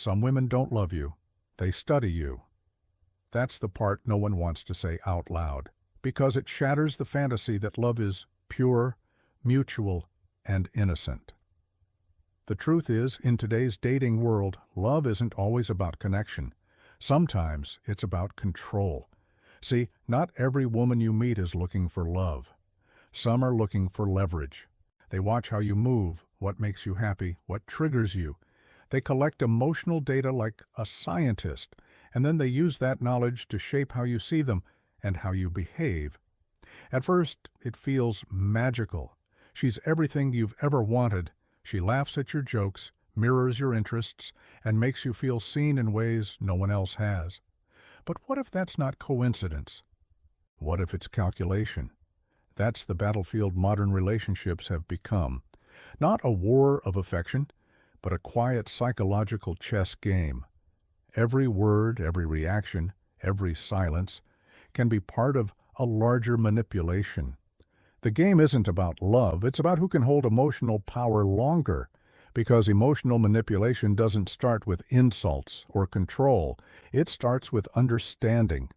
Some women don't love you. They study you. That's the part no one wants to say out loud, because it shatters the fantasy that love is pure, mutual, and innocent. The truth is, in today's dating world, love isn't always about connection. Sometimes it's about control. See, not every woman you meet is looking for love. Some are looking for leverage. They watch how you move, what makes you happy, what triggers you. They collect emotional data like a scientist, and then they use that knowledge to shape how you see them and how you behave. At first, it feels magical. She's everything you've ever wanted. She laughs at your jokes, mirrors your interests, and makes you feel seen in ways no one else has. But what if that's not coincidence? What if it's calculation? That's the battlefield modern relationships have become. Not a war of affection, but a quiet psychological chess game. Every word, every reaction, every silence can be part of a larger manipulation. The game isn't about love, it's about who can hold emotional power longer, because emotional manipulation doesn't start with insults or control. It starts with understanding.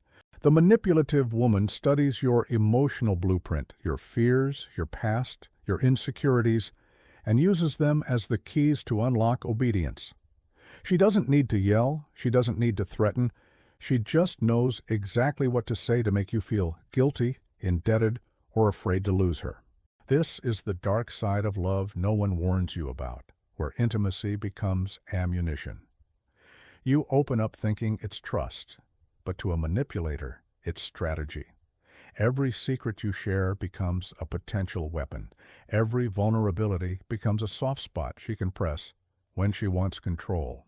The manipulative woman studies your emotional blueprint, your fears, your past, your insecurities, and uses them as the keys to unlock obedience. She doesn't need to yell, she doesn't need to threaten, she just knows exactly what to say to make you feel guilty, indebted, or afraid to lose her. This is the dark side of love no one warns you about, where intimacy becomes ammunition. You open up thinking it's trust, but to a manipulator, it's strategy. Every secret you share becomes a potential weapon. Every vulnerability becomes a soft spot she can press when she wants control.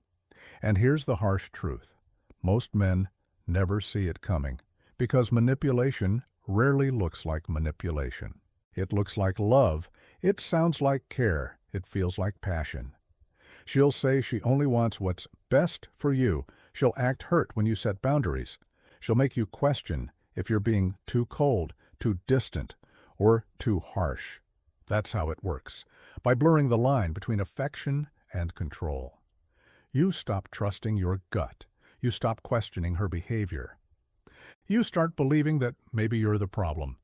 And here's the harsh truth. Most men never see it coming, because manipulation rarely looks like manipulation. It looks like love. It sounds like care. It feels like passion. She'll say she only wants what's best for you. She'll act hurt when you set boundaries. She'll make you question if you're being too cold, too distant, or too harsh. That's how it works, by blurring the line between affection and control. You stop trusting your gut. You stop questioning her behavior. You start believing that maybe you're the problem.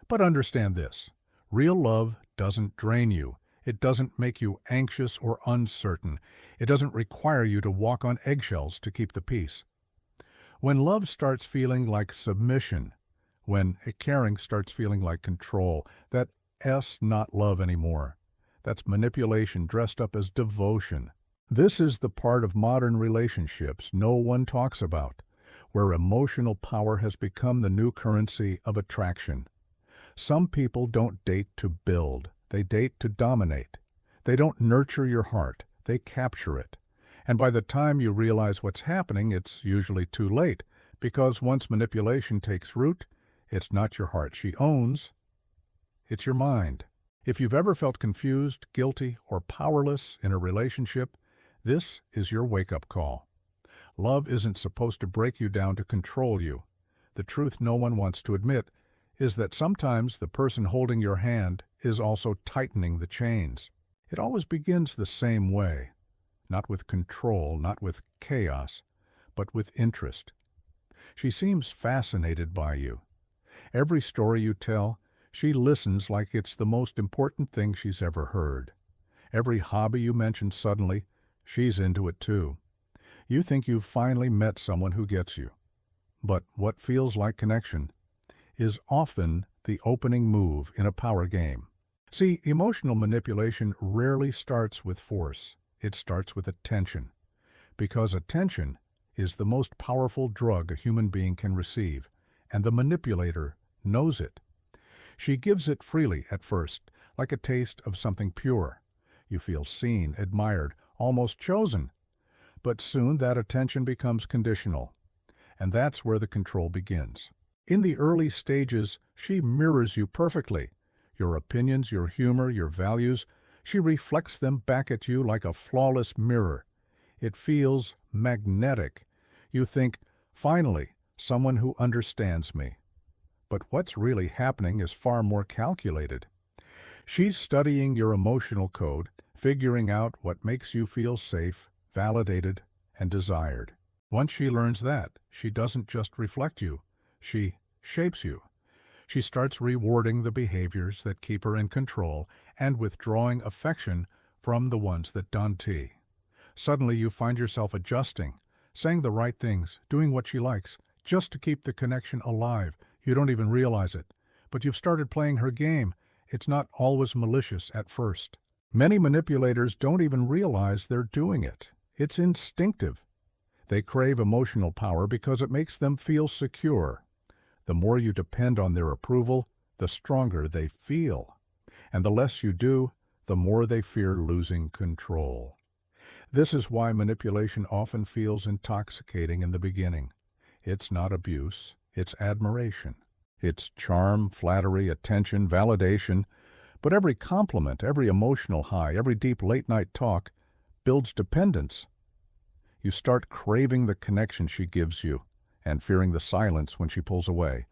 But understand this. Real love doesn't drain you. It doesn't make you anxious or uncertain. It doesn't require you to walk on eggshells to keep the peace. When love starts feeling like submission, when caring starts feeling like control, that's not love anymore. That's manipulation dressed up as devotion. This is the part of modern relationships no one talks about, where emotional power has become the new currency of attraction. Some people don't date to build, they date to dominate. They don't nurture your heart, they capture it. And by the time you realize what's happening, it's usually too late, because once manipulation takes root, it's not your heart she owns, it's your mind. If you've ever felt confused, guilty, or powerless in a relationship, this is your wake-up call. Love isn't supposed to break you down to control you. The truth no one wants to admit is that sometimes the person holding your hand is also tightening the chains. It always begins the same way, not with control, not with chaos, but with interest. She seems fascinated by you. Every story you tell, she listens like it's the most important thing she's ever heard. Every hobby you mention suddenly, she's into it too. You think you've finally met someone who gets you. But what feels like connection is often the opening move in a power game. See, emotional manipulation rarely starts with force. It starts with attention. Because attention is the most powerful drug a human being can receive, and the manipulator knows it. She gives it freely at first, like a taste of something pure. You feel seen, admired, almost chosen. But soon that attention becomes conditional, and that's where the control begins. In the early stages, she mirrors you perfectly. Your opinions, your humor, your values, she reflects them back at you like a flawless mirror. It feels magnetic. You think, finally, someone who understands me. But what's really happening is far more calculated. She's studying your emotional code, figuring out what makes you feel safe, validated, and desired. Once she learns that, she doesn't just reflect you, she shapes you. She starts rewarding the behaviors that keep her in control and withdrawing affection from the ones that don't. Suddenly you find yourself adjusting, saying the right things, doing what she likes, just to keep the connection alive. You don't even realize it. But you've started playing her game. It's not always malicious at first. Many manipulators don't even realize they're doing it. It's instinctive. They crave emotional power because it makes them feel secure. The more you depend on their approval, the stronger they feel. And the less you do, the more they fear losing control. This is why manipulation often feels intoxicating in the beginning. It's not abuse, it's admiration. It's charm, flattery, attention, validation. But every compliment, every emotional high, every deep late-night talk builds dependence. You start craving the connection she gives you and fearing the silence when she pulls away.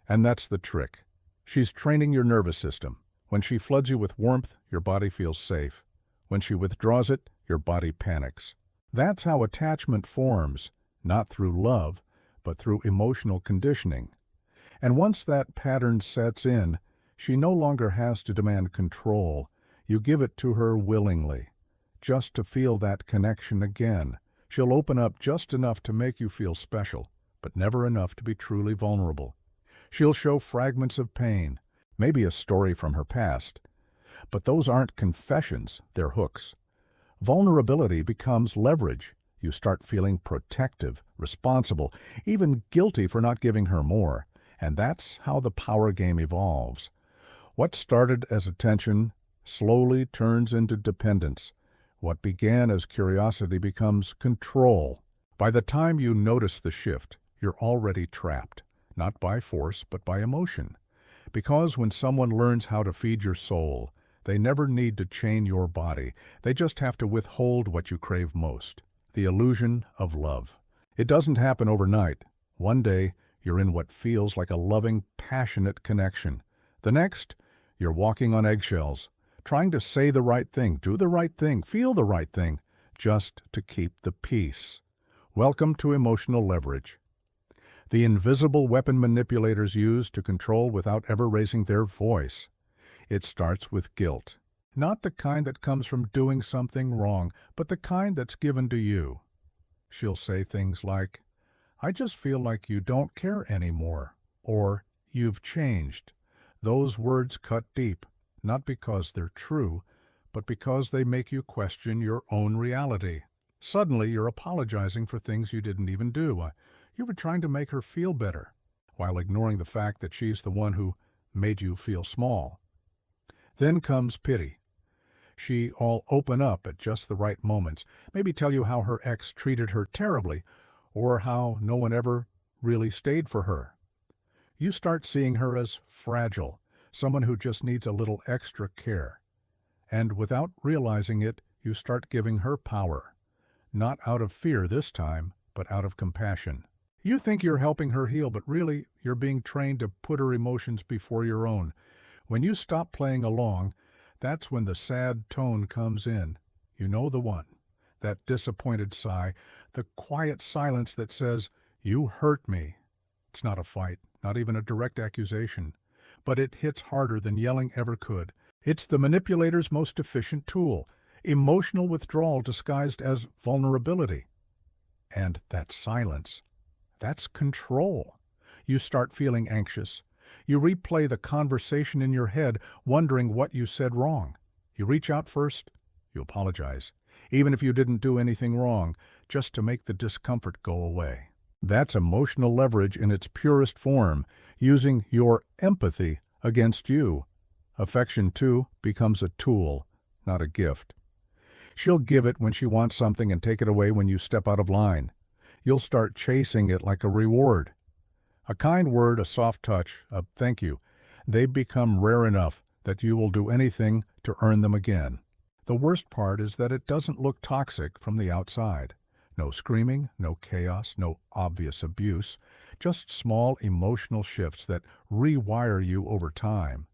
And that's the trick. She's training your nervous system. When she floods you with warmth, your body feels safe. When she withdraws it, your body panics. That's how attachment forms, not through love, but through emotional conditioning. And once that pattern sets in, she no longer has to demand control. You give it to her willingly, just to feel that connection again. She'll open up just enough to make you feel special, but never enough to be truly vulnerable. She'll show fragments of pain, maybe a story from her past. But those aren't confessions, they're hooks. Vulnerability becomes leverage. You start feeling protective, responsible, even guilty for not giving her more. And that's how the power game evolves. What started as attention slowly turns into dependence. What began as curiosity becomes control. By the time you notice the shift, you're already trapped, not by force, but by emotion. Because when someone learns how to feed your soul, they never need to chain your body. They just have to withhold what you crave most. The illusion of love. It doesn't happen overnight. One day, you're in what feels like a loving, passionate connection. The next, you're walking on eggshells, trying to say the right thing, do the right thing, feel the right thing, just to keep the peace. Welcome to emotional leverage. The invisible weapon manipulators use to control without ever raising their voice. It starts with guilt. Not the kind that comes from doing something wrong, but the kind that's given to you. She'll say things like, "I just feel like you don't care anymore," or "You've changed." Those words cut deep, not because they're true, but because they make you question your own reality. Suddenly, you're apologizing for things you didn't even do. You were trying to make her feel better, while ignoring the fact that she's the one who made you feel small. Then comes pity. She'll open up at just the right moments, maybe tell you how her ex treated her terribly, or how no one ever really stayed for her. You start seeing her as fragile, someone who just needs a little extra care. And without realizing it, you start giving her power. Not out of fear this time, but out of compassion. You think you're helping her heal, but really, you're being trained to put her emotions before your own. When you stop playing along, that's when the sad tone comes in. You know the one. That disappointed sigh, the quiet silence that says, "You hurt me." It's not a fight, not even a direct accusation, but it hits harder than yelling ever could. It's the manipulator's most efficient tool, emotional withdrawal disguised as vulnerability. And that silence, that's control. You start feeling anxious. You replay the conversation in your head, wondering what you said wrong. You reach out first, you apologize, even if you didn't do anything wrong, just to make the discomfort go away. That's emotional leverage in its purest form, using your empathy against you. Affection, too, becomes a tool, not a gift. She'll give it when she wants something and take it away when you step out of line. You'll start chasing it like a reward. A kind word, a soft touch, a thank you, they've become rare enough that you will do anything to earn them again. The worst part is that it doesn't look toxic from the outside. No screaming, no chaos, no obvious abuse, just small emotional shifts that rewire you over time.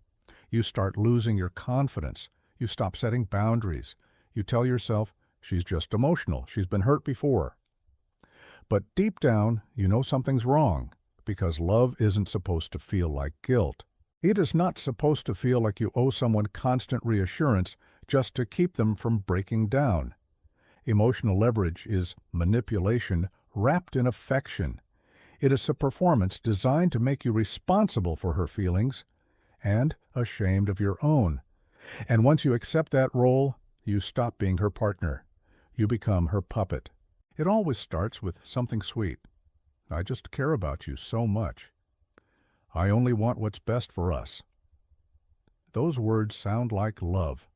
You start losing your confidence. You stop setting boundaries. You tell yourself, she's just emotional. She's been hurt before. But deep down, you know something's wrong, because love isn't supposed to feel like guilt. It is not supposed to feel like you owe someone constant reassurance just to keep them from breaking down. Emotional leverage is manipulation wrapped in affection. It is a performance designed to make you responsible for her feelings and ashamed of your own. And once you accept that role, you stop being her partner. You become her puppet. It always starts with something sweet. I just care about you so much. I only want what's best for us. Those words sound like love,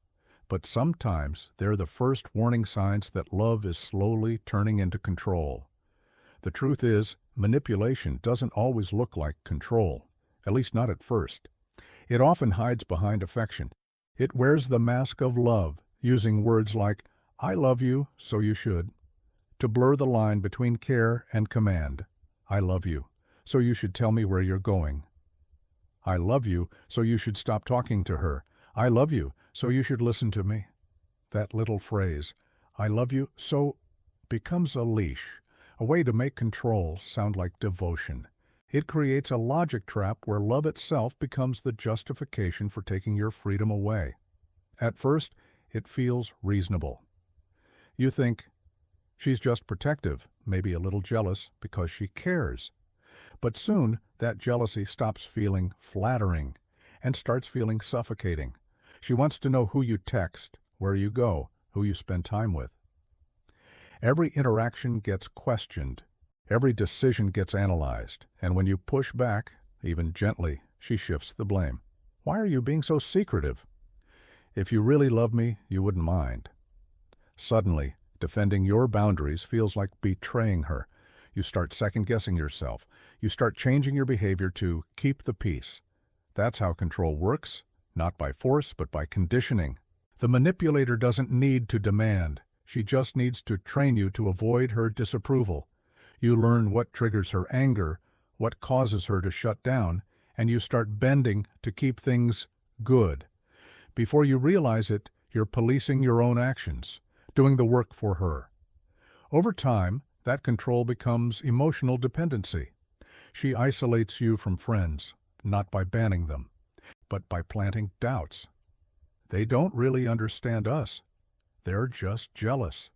but sometimes they're the first warning signs that love is slowly turning into control. The truth is, manipulation doesn't always look like control, at least not at first. It often hides behind affection. It wears the mask of love, using words like, "I love you, so you should," to blur the line between care and command. "I love you, so you should tell me where you're going." "I love you, so you should stop talking to her." "I love you, so you should listen to me." That little phrase, "I love you, so," becomes a leash, a way to make control sound like devotion. It creates a logic trap where love itself becomes the justification for taking your freedom away. At first, it feels reasonable. You think, she's just protective, maybe a little jealous because she cares. But soon, that jealousy stops feeling flattering and starts feeling suffocating. She wants to know who you text, where you go, who you spend time with. Every interaction gets questioned. Every decision gets analyzed. And when you push back, even gently, she shifts the blame. "Why are you being so secretive? If you really love me, you wouldn't mind." Suddenly, defending your boundaries feels like betraying her. You start second-guessing yourself. You start changing your behavior to keep the peace. That's how control works, not by force, but by conditioning. The manipulator doesn't need to demand. She just needs to train you to avoid her disapproval. You learn what triggers her anger, what causes her to shut down, and you start bending to keep things good. Before you realize it, you're policing your own actions, doing the work for her. Over time, that control becomes emotional dependency. She isolates you from friends, not by banning them, but by planting doubts. They don't really understand us. They're just jealous.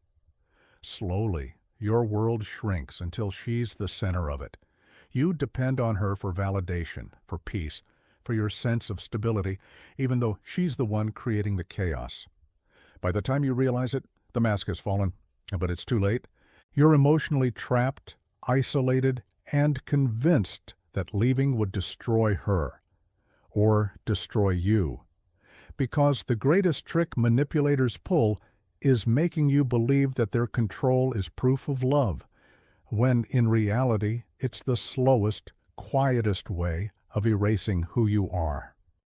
Slowly, your world shrinks until she's the center of it. You depend on her for validation, for peace, for your sense of stability, even though she's the one creating the chaos. By the time you realize it, the mask has fallen, but it's too late. You're emotionally trapped, isolated, and convinced that leaving would destroy her, or destroy you. Because the greatest trick manipulators pull is making you believe that their control is proof of love, when in reality it's the slowest, quietest way of erasing who you are.